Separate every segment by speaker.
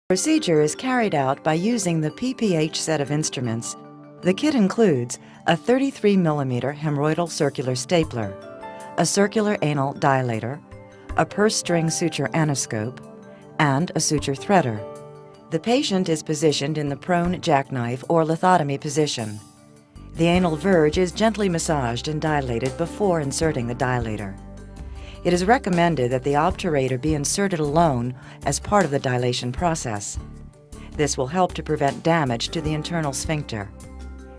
Speaker 1: Procedure is carried out by using the PPH set of instruments. The kit includes a 33mm hemorrhoidal circular stapler, a circular anal dilator, a purse string suture anoscope, and a suture threader. The patient is positioned in the prone jackknife or lithotomy position. The anal verge is gently massaged and dilated before inserting the dilator. It is recommended that the obturator be inserted alone as part of the dilation process. This will help to prevent damage to the internal sphincter.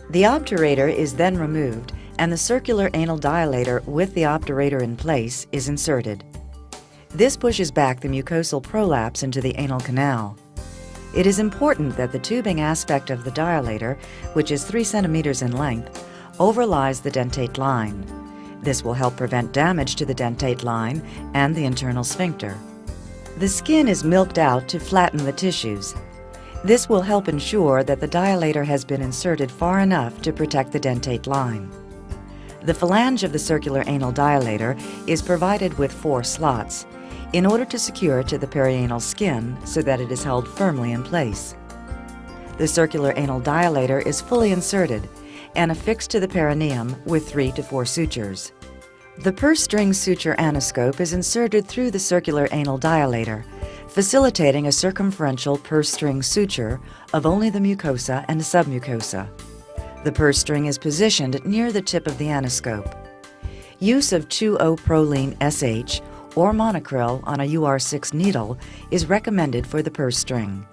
Speaker 1: The obturator is then removed and the circular anal dilator with the obturator in place is inserted. This pushes back the mucosal prolapse into the anal canal. It is important that the tubing aspect of the dilator, which is 3 centimeters in length, overlies the dentate line. This will help prevent damage to the dentate line and the internal sphincter. The skin is milked out to flatten the tissues. This will help ensure that the dilator has been inserted far enough to protect the dentate line. The phalange of the circular anal dilator is provided with 4 slots in order to secure it to the perianal skin so that it is held firmly in place. The circular anal dilator is fully inserted and affixed to the perineum with 3 to 4 sutures. The purse string suture anoscope is inserted through the circular anal dilator, facilitating a circumferential purse string suture of only the mucosa and submucosa. The purse string is positioned near the tip of the anoscope. Use of 2-O-proline SH or monocryl on a UR6 needle is recommended for the purse string.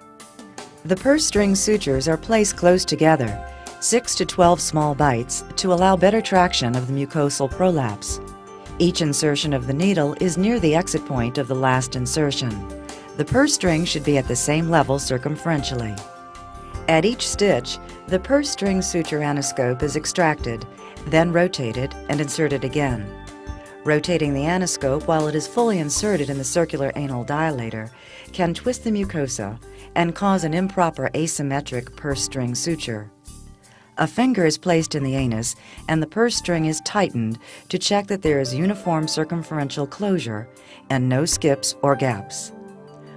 Speaker 1: The purse string sutures are placed close together, 6 to 12 small bites, to allow better traction of the mucosal prolapse. Each insertion of the needle is near the exit point of the last insertion. The purse string should be at the same level circumferentially. At each stitch, the purse string suture anoscope is extracted, then rotated and inserted again. Rotating the anoscope while it is fully inserted in the circular anal dilator can twist the mucosa and cause an improper asymmetric purse string suture. A finger is placed in the anus and the purse string is tightened to check that there is uniform circumferential closure and no skips or gaps.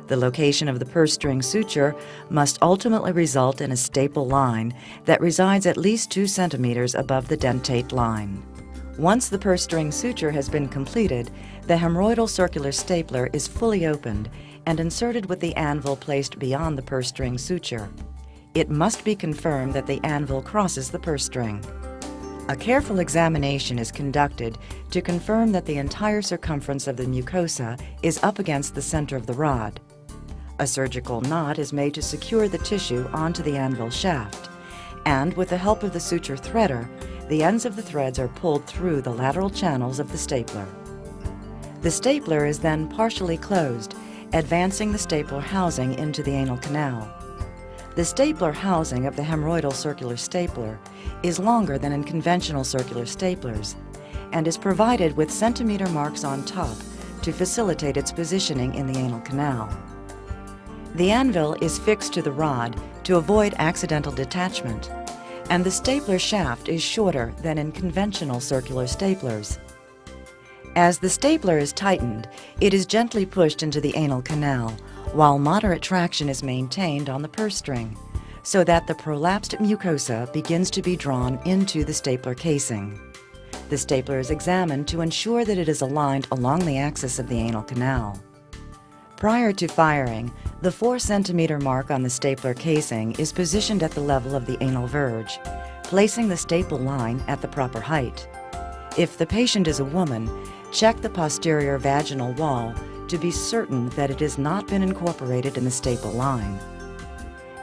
Speaker 1: The location of the purse string suture must ultimately result in a staple line that resides at least 2 centimeters above the dentate line. Once the purse string suture has been completed, the hemorrhoidal circular stapler is fully opened and inserted with the anvil placed beyond the purse string suture. It must be confirmed that the anvil crosses the purse string. A careful examination is conducted to confirm that the entire circumference of the mucosa is up against the center of the rod. A surgical knot is made to secure the tissue onto the anvil shaft, and with the help of the suture threader, the ends of the threads are pulled through the lateral channels of the stapler. The stapler is then partially closed, advancing the stapler housing into the anal canal. The stapler housing of the hemorrhoidal circular stapler is longer than in conventional circular staplers and is provided with centimeter marks on top to facilitate its positioning in the anal canal. The anvil is fixed to the rod to avoid accidental detachment, and the stapler shaft is shorter than in conventional circular staplers. As the stapler is tightened, it is gently pushed into the anal canal, while moderate traction is maintained on the purse string, so that the prolapsed mucosa begins to be drawn into the stapler casing. The stapler is examined to ensure that it is aligned along the axis of the anal canal. Prior to firing, the 4 centimeter mark on the stapler casing is positioned at the level of the anal verge, placing the staple line at the proper height. If the patient is a woman, check the posterior vaginal wall to be certain that it has not been incorporated in the staple line.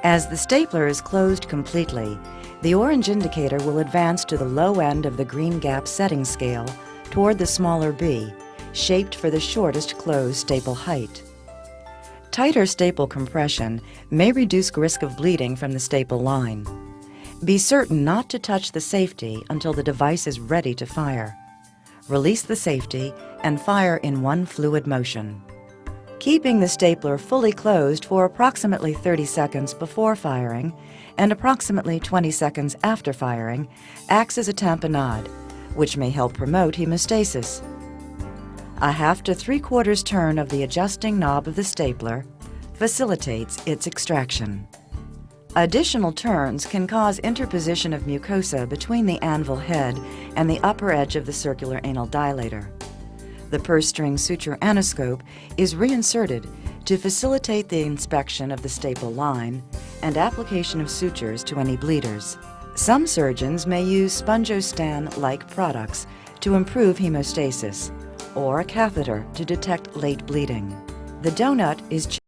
Speaker 1: As the stapler is closed completely, the orange indicator will advance to the low end of the green gap setting scale toward the smaller B, shaped for the shortest closed staple height. Tighter staple compression may reduce risk of bleeding from the staple line. Be certain not to touch the safety until the device is ready to fire. Release the safety and fire in one fluid motion. Keeping the stapler fully closed for approximately 30 seconds before firing and approximately 20 seconds after firing acts as a tamponade, which may help promote hemostasis. A 1/2 to 3/4 turn of the adjusting knob of the stapler, facilitates its extraction. Additional turns can cause interposition of mucosa between the anvil head and the upper edge of the circular anal dilator. The purse string suture anoscope is reinserted to facilitate the inspection of the staple line and application of sutures to any bleeders. Some surgeons may use Spongostan-like products to improve hemostasis, or a catheter to detect late bleeding. The donut is